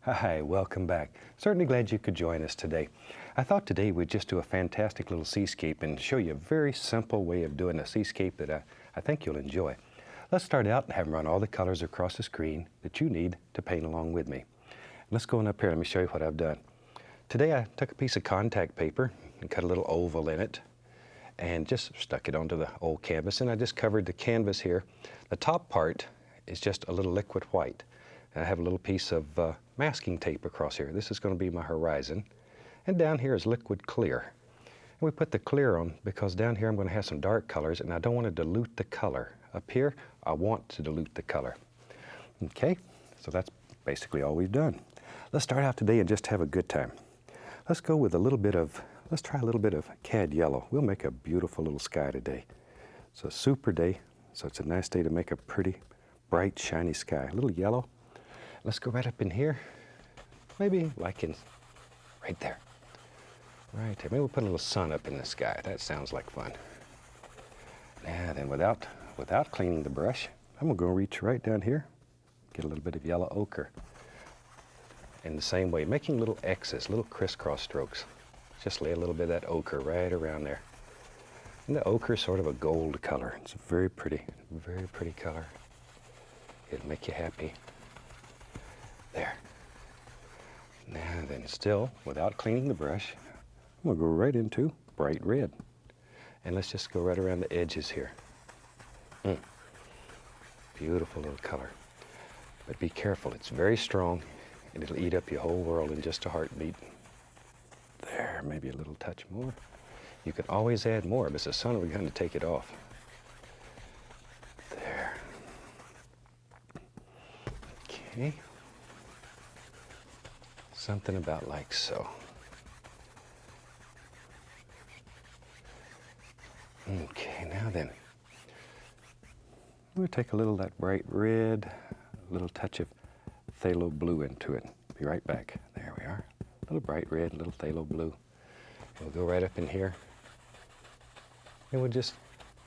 Hi, welcome back. Certainly glad you could join us today. I thought today we'd just do a fantastic little seascape and show you a very simple way of doing a seascape that I think you'll enjoy. Let's start out and have run all the colors across the screen that you need to paint along with me. Let's go on up here, let me show you what I've done. Today I took a piece of contact paper and cut a little oval in it and just stuck it onto the old canvas, and I just covered the canvas here. The top part is just a little liquid white. I have a little piece of masking tape across here. This is going to be my horizon. And down here is liquid clear. And we put the clear on because down here I'm going to have some dark colors and I don't want to dilute the color. Up here, I want to dilute the color. Okay, so that's basically all we've done. Let's start out today and just have a good time. Let's go with let's try a little bit of cad yellow. We'll make a beautiful little sky today. It's a super day, so it's a nice day to make a pretty, bright, shiny sky. A little yellow. Let's go right up in here, maybe like in right there. Right there. Maybe we'll put a little sun up in the sky. That sounds like fun. Now then, without cleaning the brush, I'm going to go reach right down here, get a little bit of yellow ochre. In the same way, making little X's, little crisscross strokes. Just lay a little bit of that ochre right around there. And the ochre is sort of a gold color. It's a very pretty color. It'll make you happy. There. Now then, still, without cleaning the brush, I'm going to go right into bright red. And let's just go right around the edges here. Beautiful little color. But be careful, it's very strong, and it'll eat up your whole world in just a heartbeat. There, maybe a little touch more. You can always add more, but the sun, we're going to take it off. There. Okay. Something about like so. Okay, now then, we'll take a little of that bright red, a little touch of phthalo blue into it. Be right back. There we are. A little bright red, a little phthalo blue. We'll go right up in here, and we'll just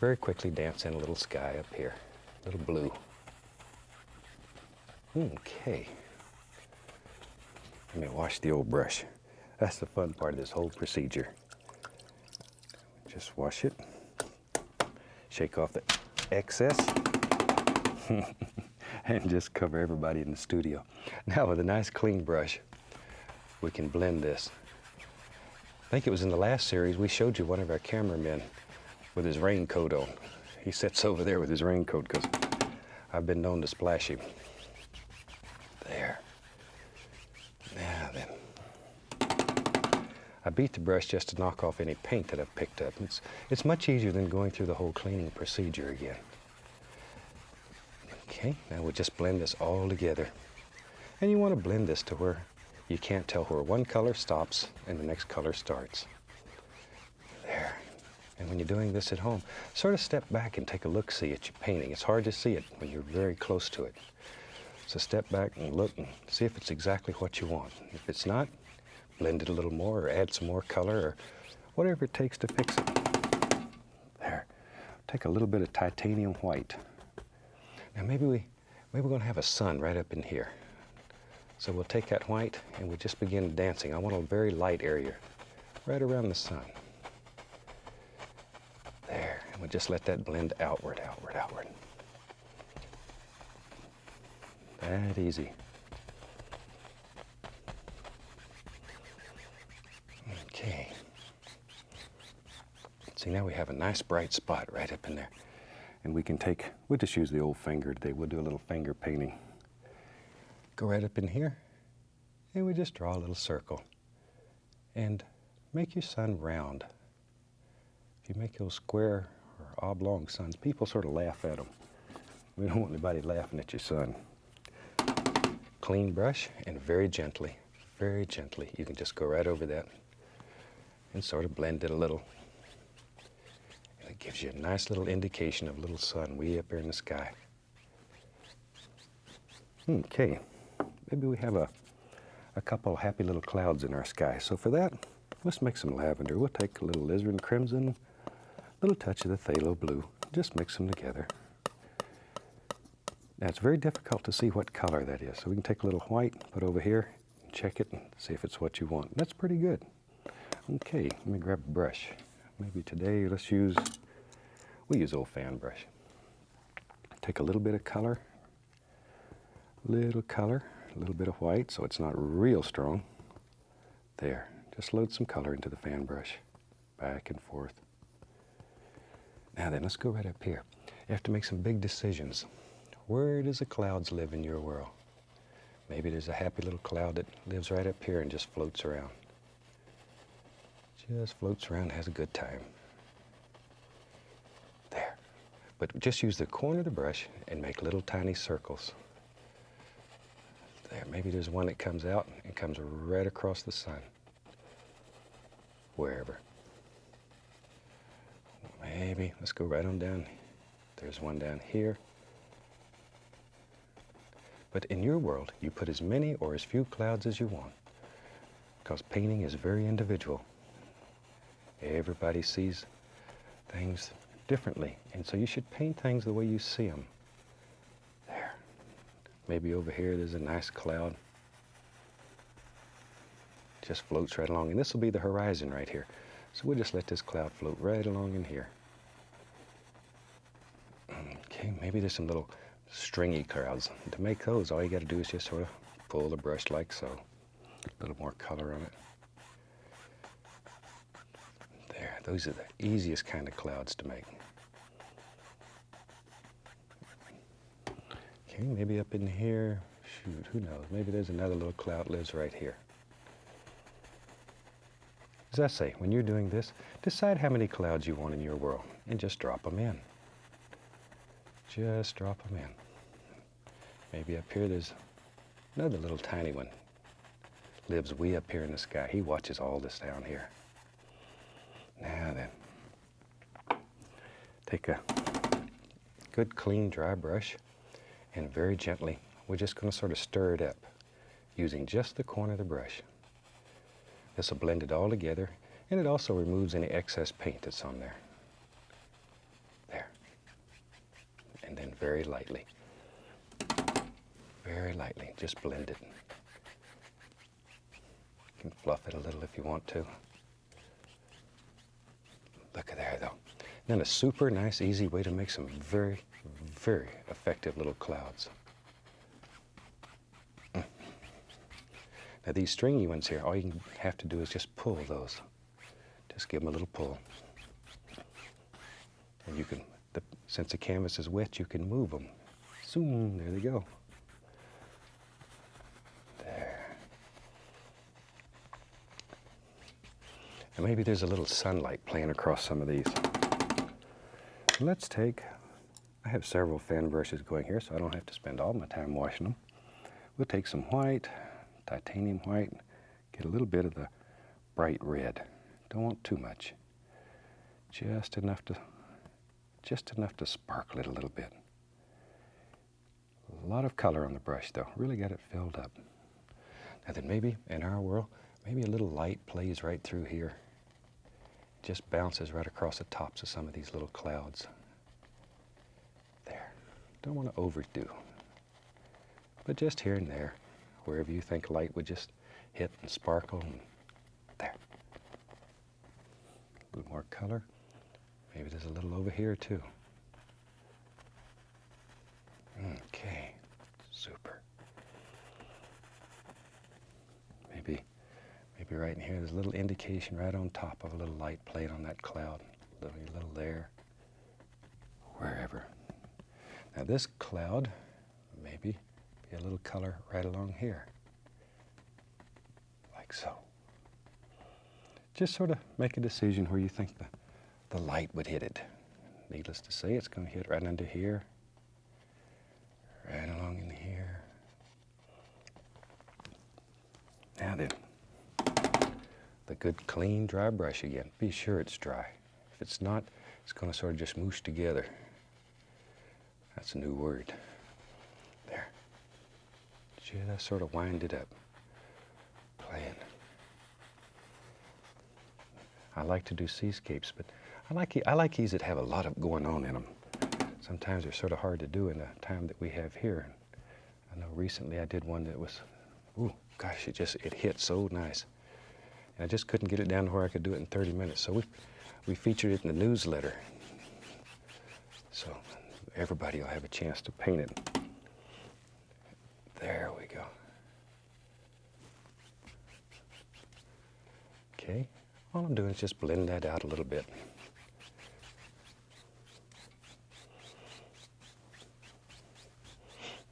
very quickly dance in a little sky up here, a little blue. Okay. Let me wash the old brush. That's the fun part of this whole procedure. Just wash it. Shake off the excess. And just cover everybody in the studio. Now with a nice clean brush, we can blend this. I think it was in the last series we showed you one of our cameramen with his raincoat on. He sits over there with his raincoat because I've been known to splash him. There. Now then, I beat the brush just to knock off any paint that I've picked up. It's much easier than going through the whole cleaning procedure again. Okay, now we'll just blend this all together. And you want to blend this to where you can't tell where one color stops and the next color starts. There. And when you're doing this at home, sort of step back and take a look-see at your painting. It's hard to see it when you're very close to it. So step back and look and see if it's exactly what you want. If it's not, blend it a little more or add some more color or whatever it takes to fix it. There. Take a little bit of titanium white. Now maybe we're going to have a sun right up in here. So we'll take that white and we'll just begin dancing. I want a very light area right around the sun. There. And we'll just let that blend outward, outward, outward. That easy. Okay. See, now we have a nice bright spot right up in there. And we'll just use the old finger today. We'll do a little finger painting. Go right up in here, and we just draw a little circle. And make your sun round. If you make those square or oblong suns, people sort of laugh at them. We don't want anybody laughing at your sun. Clean brush, and very gently, you can just go right over that and sort of blend it a little. And it gives you a nice little indication of a little sun way up there in the sky. Okay, maybe we have a couple happy little clouds in our sky. So for that, let's make some lavender. We'll take a little alizarin crimson, a little touch of the phthalo blue, just mix them together. Now it's very difficult to see what color that is, so we can take a little white, put over here, check it and see if it's what you want. That's pretty good. Okay, let me grab a brush. Maybe today we'll use old fan brush. Take a little bit of color, a little bit of white so it's not real strong. There, just load some color into the fan brush, back and forth. Now then, let's go right up here. You have to make some big decisions. Where does the clouds live in your world? Maybe there's a happy little cloud that lives right up here and just floats around. Just floats around, has a good time. There. But just use the corner of the brush and make little tiny circles. There, maybe there's one that comes out and comes right across the sun. Wherever. Maybe, let's go right on down. There's one down here. But in your world, you put as many or as few clouds as you want, because painting is very individual. Everybody sees things differently, and so you should paint things the way you see them. There. Maybe over here there's a nice cloud. Just floats right along, and this will be the horizon right here. So we'll just let this cloud float right along in here. Okay, maybe there's some little stringy clouds. To make those, all you got to do is just sort of pull the brush like so. A little more color on it. There, those are the easiest kind of clouds to make. Okay, maybe up in here, shoot, who knows? Maybe there's another little cloud lives right here. As I say, when you're doing this, decide how many clouds you want in your world and just drop them in. Just drop them in. Maybe up here there's another little tiny one. Lives way up here in the sky. He watches all this down here. Now then, take a good clean dry brush and very gently, we're just going to sort of stir it up using just the corner of the brush. This will blend it all together, and it also removes any excess paint that's on there. There. And then very lightly, just blend it. You can fluff it a little if you want to. Look at there, though. Then a super nice, easy way to make some very, very effective little clouds. Now these stringy ones here, all you have to do is just pull those. Just give them a little pull. And you can, since the canvas is wet, you can move them. Zoom, there they go. There. And maybe there's a little sunlight playing across some of these. Let's take, I have several fan brushes going here, so I don't have to spend all my time washing them. We'll take some white, titanium white, get a little bit of the bright red. Don't want too much. Just enough to sparkle it a little bit. A lot of color on the brush though, really got it filled up. Now then maybe in our world, maybe a little light plays right through here. Just bounces right across the tops of some of these little clouds. There, don't want to overdo, but just here and there. Wherever you think light would just hit and sparkle, and there. A little more color. Maybe there's a little over here too. Okay, super. Maybe right in here, there's a little indication right on top of a little light playing on that cloud. A little there, wherever. Now this cloud, maybe be a little color right along here, like so. Just sort of make a decision where you think the light would hit it. Needless to say, it's going to hit right under here, right along in here. Now then, the good clean dry brush again. Be sure it's dry. If it's not, it's going to sort of just moosh together. That's a new word. There. Just sort of wind it up. Playing. I like to do seascapes, but I like these that have a lot of going on in them. Sometimes they're sort of hard to do in the time that we have here. I know recently I did one that was, gosh, it hit so nice. And I just couldn't get it down to where I could do it in 30 minutes. So we featured it in the newsletter. So everybody will have a chance to paint it. There we go. Okay, all I'm doing is just blend that out a little bit.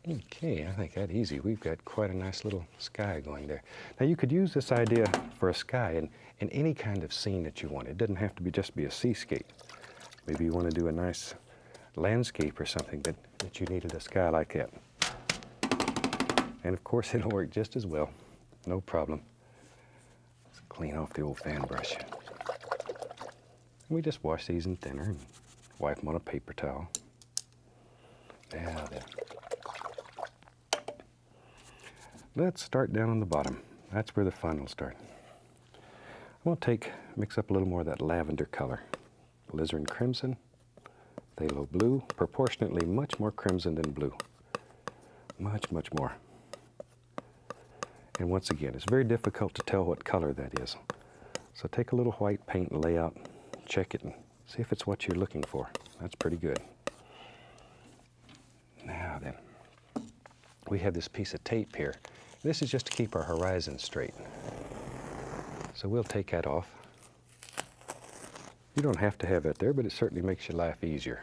Okay, I think that's easy. We've got quite a nice little sky going there. Now you could use this idea for a sky in any kind of scene that you want. It doesn't have to be just be a seascape. Maybe you want to do a nice landscape or something that you needed a sky like that. And of course it'll work just as well. No problem. Let's clean off the old fan brush. We just wash these in thinner and wipe them on a paper towel. Now then. Let's start down on the bottom. That's where the fun will start. I'm going to mix up a little more of that lavender color. Alizarin crimson, phthalo blue, proportionately much more crimson than blue. Much, much more. And once again, it's very difficult to tell what color that is. So take a little white paint and lay out, check it, and see if it's what you're looking for. That's pretty good. Now then, we have this piece of tape here. This is just to keep our horizon straight. So we'll take that off. You don't have to have that there, but it certainly makes your life easier.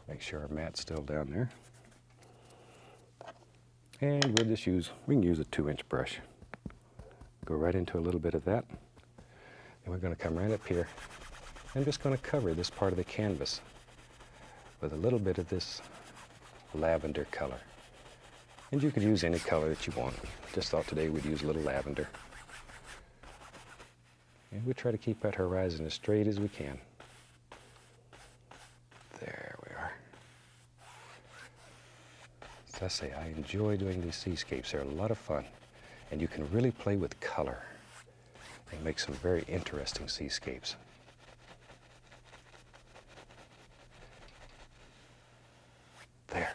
Make sure our mat's still down there. And we can use a 2-inch brush. Go right into a little bit of that. And we're going to come right up here. I'm just going to cover this part of the canvas with a little bit of this lavender color. And you could use any color that you want. Just thought today we'd use a little lavender. And we try to keep that horizon as straight as we can. There we are. As I say, I enjoy doing these seascapes. They're a lot of fun. And you can really play with color and make some very interesting seascapes. There.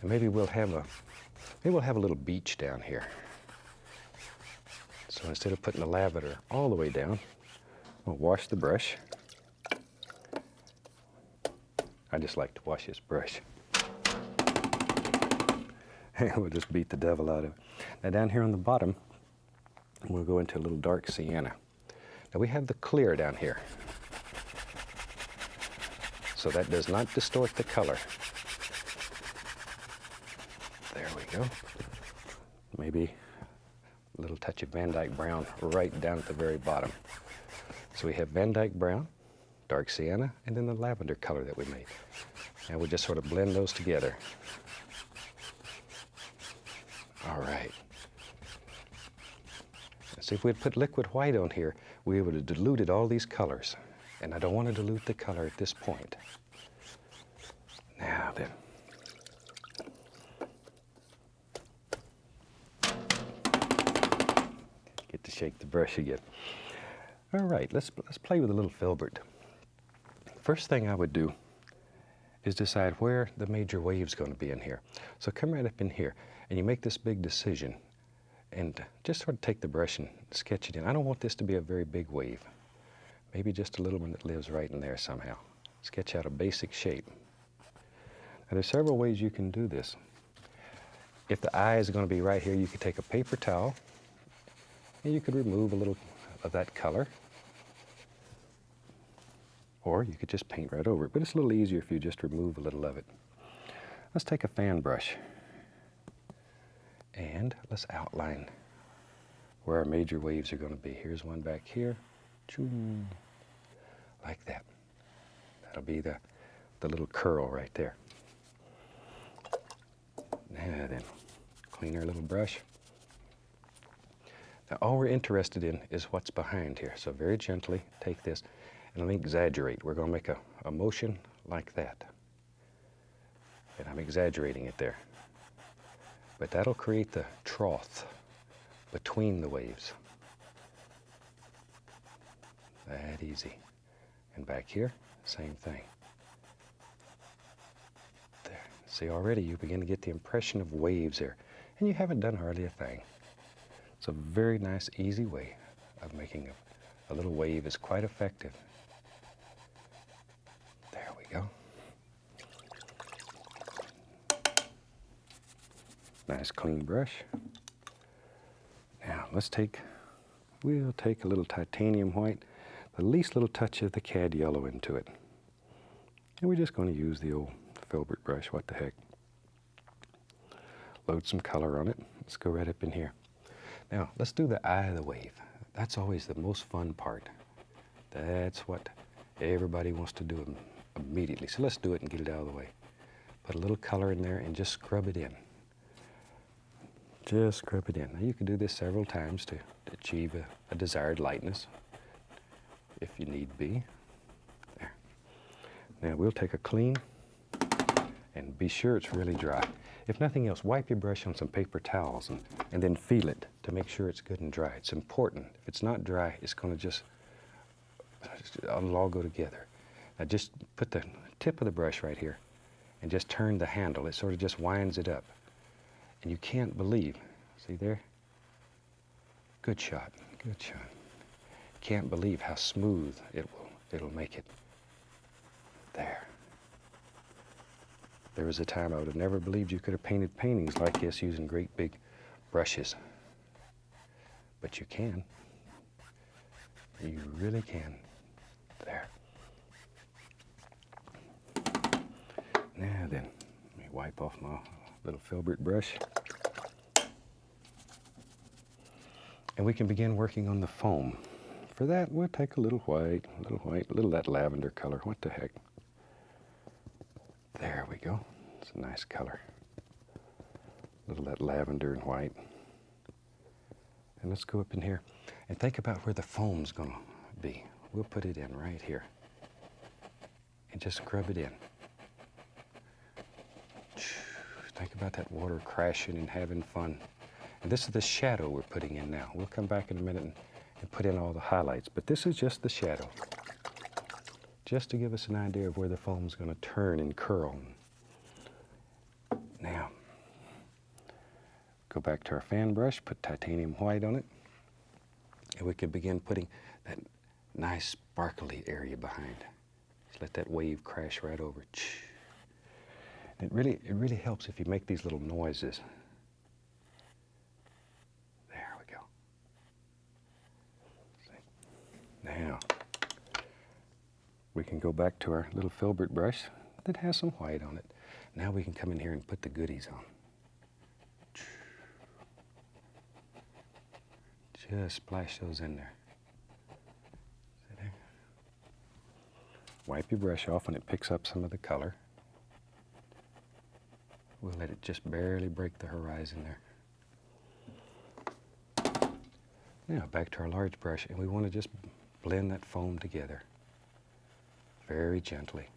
And maybe we'll have a little beach down here. So instead of putting the lavender all the way down, we'll wash the brush. I just like to wash this brush. And we'll just beat the devil out of it. Now down here on the bottom, we'll go into a little dark sienna. Now we have the clear down here. So that does not distort the color. There we go. Maybe a little touch of Van Dyke brown right down at the very bottom. So we have Van Dyke brown, dark sienna, and then the lavender color that we made. And we'll just sort of blend those together. All right. So if we had put liquid white on here, we would have diluted all these colors. And I don't want to dilute the color at this point. Now then. Get to shake the brush again. All right, let's play with a little filbert. First thing I would do is decide where the major wave's going to be in here. So come right up in here, and you make this big decision, and just sort of take the brush and sketch it in. I don't want this to be a very big wave. Maybe just a little one that lives right in there somehow. Sketch out a basic shape. Now there's several ways you can do this. If the eye is going to be right here, you could take a paper towel, and you could remove a little of that color. Or you could just paint right over it, but it's a little easier if you just remove a little of it. Let's take a fan brush and let's outline where our major waves are going to be. Here's one back here, like that. That'll be the little curl right there. Now then, clean our little brush. Now all we're interested in is what's behind here, so very gently take this. And let me exaggerate. We're going to make a motion like that. And I'm exaggerating it there. But that'll create the trough between the waves. That easy. And back here, same thing. There, See, already you begin to get the impression of waves there, and you haven't done hardly a thing. It's a very nice, easy way of making a little wave. Is quite effective. There we go. Nice clean brush. Now we'll take a little titanium white, the least little touch of the cad yellow into it. And we're just going to use the old filbert brush, what the heck. Load some color on it. Let's go right up in here. Now, let's do the eye of the wave. That's always the most fun part. That's what everybody wants to do immediately. So let's do it and get it out of the way. Put a little color in there and just scrub it in. Just scrub it in. Now, you can do this several times to achieve a desired lightness, if you need be. There. Now, we'll take a clean and be sure it's really dry. If nothing else, wipe your brush on some paper towels and then feel it to make sure it's good and dry. It's important. If it's not dry, it's going to it'll all go together. Now just put the tip of the brush right here and just turn the handle. It sort of just winds it up. And you can't believe, see there? Good shot, good shot. Can't believe how smooth it'll make it. There. There was a time I would have never believed you could have painted paintings like this using great big brushes. But you can. You really can. There. Now then, let me wipe off my little filbert brush. And we can begin working on the foam. For that, we'll take a little white, a little of that lavender color. What the heck? There we go. It's a nice color. A little of that lavender and white. And let's go up in here and think about where the foam's going to be. We'll put it in right here. And just scrub it in. Think about that water crashing and having fun. And this is the shadow we're putting in now. We'll come back in a minute and put in all the highlights. But this is just the shadow. Just to give us an idea of where the foam's going to turn and curl. Now, go back to our fan brush, put titanium white on it, and we can begin putting that nice sparkly area behind. Just let that wave crash right over. It really helps if you make these little noises. There we go. Now, we can go back to our little filbert brush that has some white on it. Now we can come in here and put the goodies on. Just splash those in there. See there? Wipe your brush off when it picks up some of the color. We'll let it just barely break the horizon there. Now back to our large brush, and we want to just blend that foam together very gently.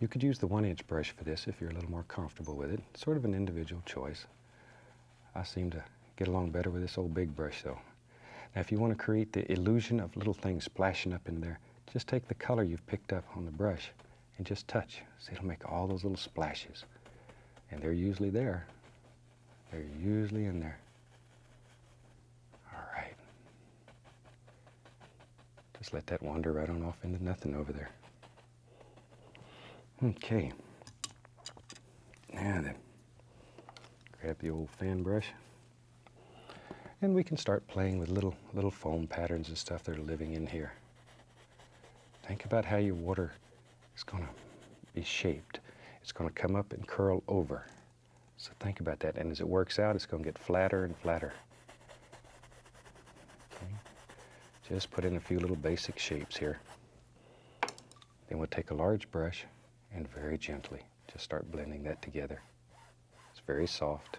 You could use the 1-inch brush for this if you're a little more comfortable with it. It's sort of an individual choice. I seem to get along better with this old big brush though. Now if you want to create the illusion of little things splashing up in there, just take the color you've picked up on the brush and just touch. See, it'll make all those little splashes. And they're usually there. They're usually in there. All right. Just let that wander right on off into nothing over there. Okay. Now then, grab the old fan brush, and we can start playing with little foam patterns and stuff that are living in here. Think about how your water is going to be shaped. It's going to come up and curl over. So think about that. And as it works out, it's going to get flatter and flatter. Okay. Just put in a few little basic shapes here. Then we'll take a large brush and very gently just start blending that together. It's very soft.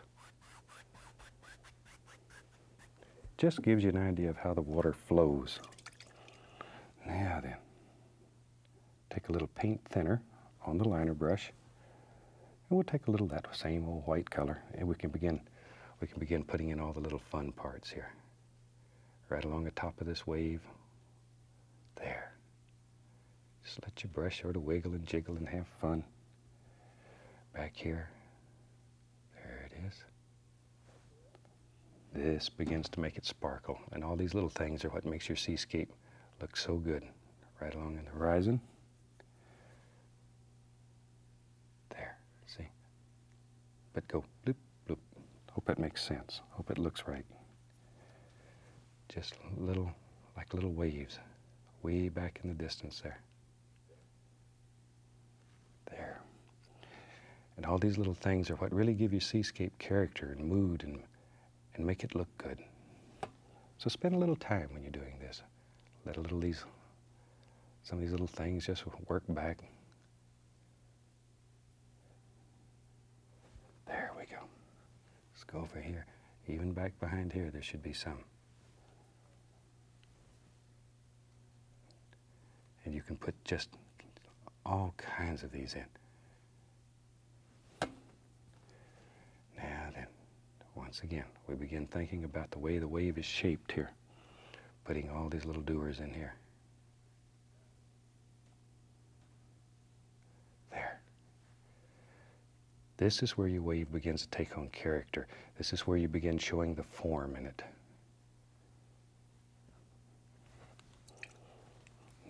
Just gives you an idea of how the water flows. Now then, take a little paint thinner on the liner brush, and we'll take a little of that same old white color, and we can begin putting in all the little fun parts here. Right along the top of this wave. There. Just let your brush sort of wiggle and jiggle and have fun. back here. There it is. This begins to make it sparkle, and all these little things are what makes your seascape look so good. Right along the horizon. There, see? But go bloop, bloop. Hope it makes sense. Hope it looks right. Just little, like little waves, way back in the distance there. There. And all these little things are what really give your seascape character and mood and make it look good. So spend a little time when you're doing this. Let some of these little things just work back. There we go. Let's go over here. Even back behind here, there should be some. And you can put just all kinds of these in. Now then, once again, we begin thinking about the way the wave is shaped here. Putting all these little doers in here. There. This is where your wave begins to take on character. This is where you begin showing the form in it.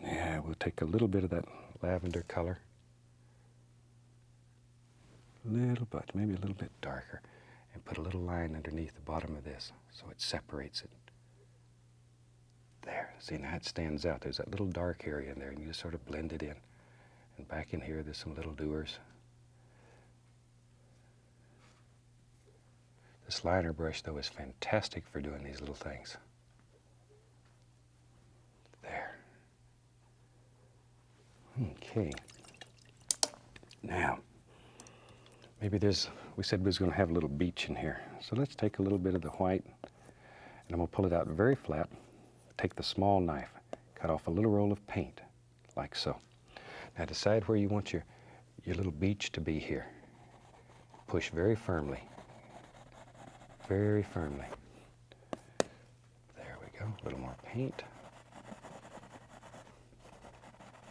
Yeah, we'll take a little bit of that lavender color. Little bit, maybe a little bit darker. And put a little line underneath the bottom of this so it separates it. There, see, now it stands out. There's that little dark area in there, and you just sort of blend it in. And back in here, there's some little doers. This liner brush, though, is fantastic for doing these little things. There. Okay. Now, maybe we said we was going to have a little beach in here. So let's take a little bit of the white, and I'm going to pull it out very flat. Take the small knife, cut off a little roll of paint, like so. Now decide where you want your little beach to be here. Push very firmly. Very firmly. There we go, a little more paint.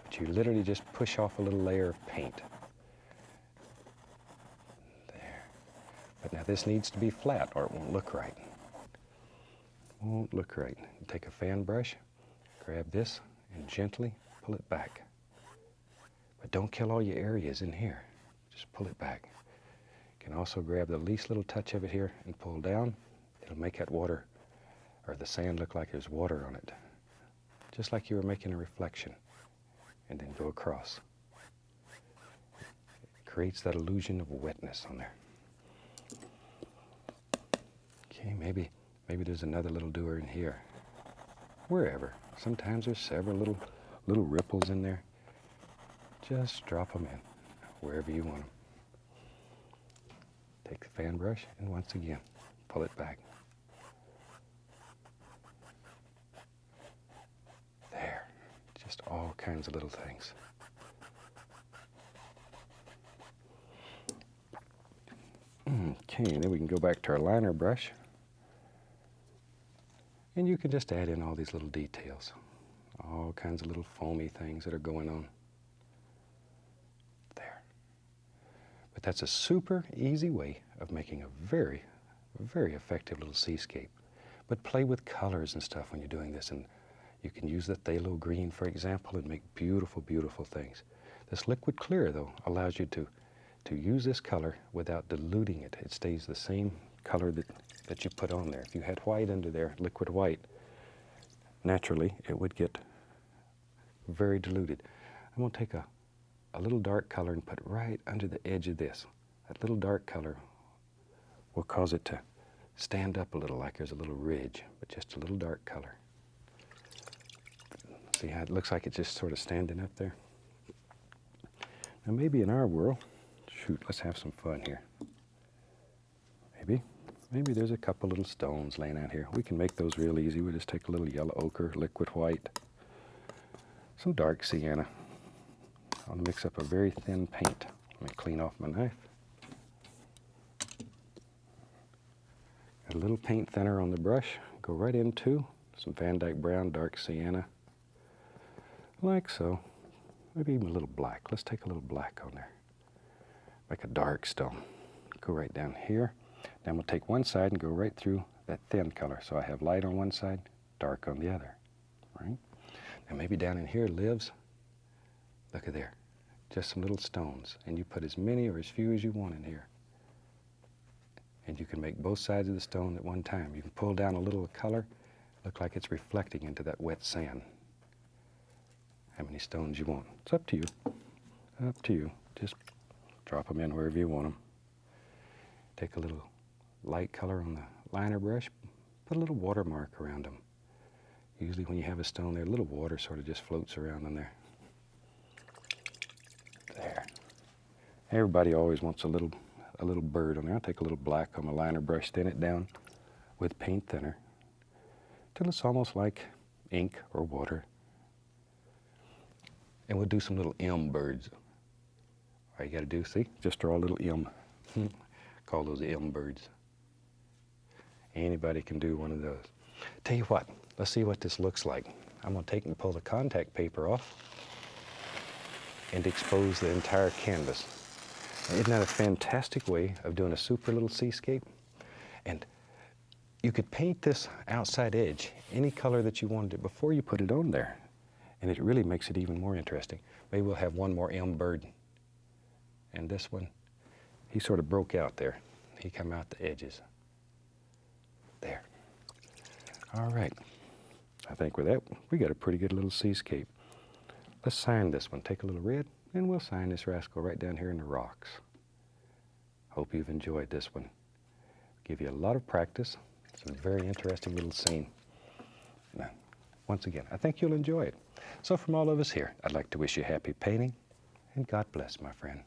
But you literally just push off a little layer of paint. There. But now this needs to be flat or it won't look right. Won't look right. Take a fan brush, grab this, and gently pull it back. But don't kill all your areas in here. Just pull it back. You can also grab the least little touch of it here and pull down. It'll make that water, or the sand, look like there's water on it. Just like you were making a reflection. And then go across. It creates that illusion of wetness on there. Okay, maybe there's another little doer in here. Wherever. Sometimes there's several little ripples in there. Just drop them in, wherever you want them. Take the fan brush and once again, pull it back. There. Just all kinds of little things. Okay, and then we can go back to our liner brush. And you can just add in all these little details. All kinds of little foamy things that are going on. There. But that's a super easy way of making a very, very effective little seascape. But play with colors and stuff when you're doing this. And you can use the phthalo green, for example, and make beautiful, beautiful things. This liquid clear, though, allows you to use this color without diluting it. It stays the same color that you put on there. If you had white under there, liquid white, naturally it would get very diluted. I'm going to take a little dark color and put right under the edge of this. That little dark color will cause it to stand up a little, like there's a little ridge, but just a little dark color. See how it looks like it's just sort of standing up there? Now maybe in our world, shoot, let's have some fun here. Maybe there's a couple little stones laying out here. We can make those real easy. We'll just take a little yellow ochre, liquid white, some dark sienna. I'll mix up a very thin paint. Let me clean off my knife. Got a little paint thinner on the brush. Go right into some Van Dyke brown, dark sienna, like so. Maybe even a little black. Let's take a little black on there. like a dark stone. Go right down here. Then we'll take one side and go right through that thin color. So I have light on one side, dark on the other, right? Now maybe down in here lives, look at there, just some little stones. And you put as many or as few as you want in here. And you can make both sides of the stone at one time. You can pull down a little color, look like it's reflecting into that wet sand. How many stones you want. It's up to you. Up to you. Just drop them in wherever you want them. Take a little light color on the liner brush, put a little watermark around them. Usually when you have a stone there, a little water sort of just floats around in there. There. Everybody always wants a little bird on there. I'll take a little black on my liner brush, thin it down with paint thinner till it's almost like ink or water. And we'll do some little M birds. All you gotta do, see, just draw a little M. Call those M birds. Anybody can do one of those. Tell you what, let's see what this looks like. I'm gonna take and pull the contact paper off and expose the entire canvas. Isn't that a fantastic way of doing a super little seascape? And you could paint this outside edge any color that you wanted it before you put it on there. And it really makes it even more interesting. Maybe we'll have one more M bird. And this one, he sort of broke out there. He come out the edges. There. All right. I think with that, we got a pretty good little seascape. Let's sign this one. Take a little red, and we'll sign this rascal right down here in the rocks. Hope you've enjoyed this one. Give you a lot of practice. It's a very interesting little scene. Now, once again, I think you'll enjoy it. So from all of us here, I'd like to wish you happy painting, and God bless, my friend.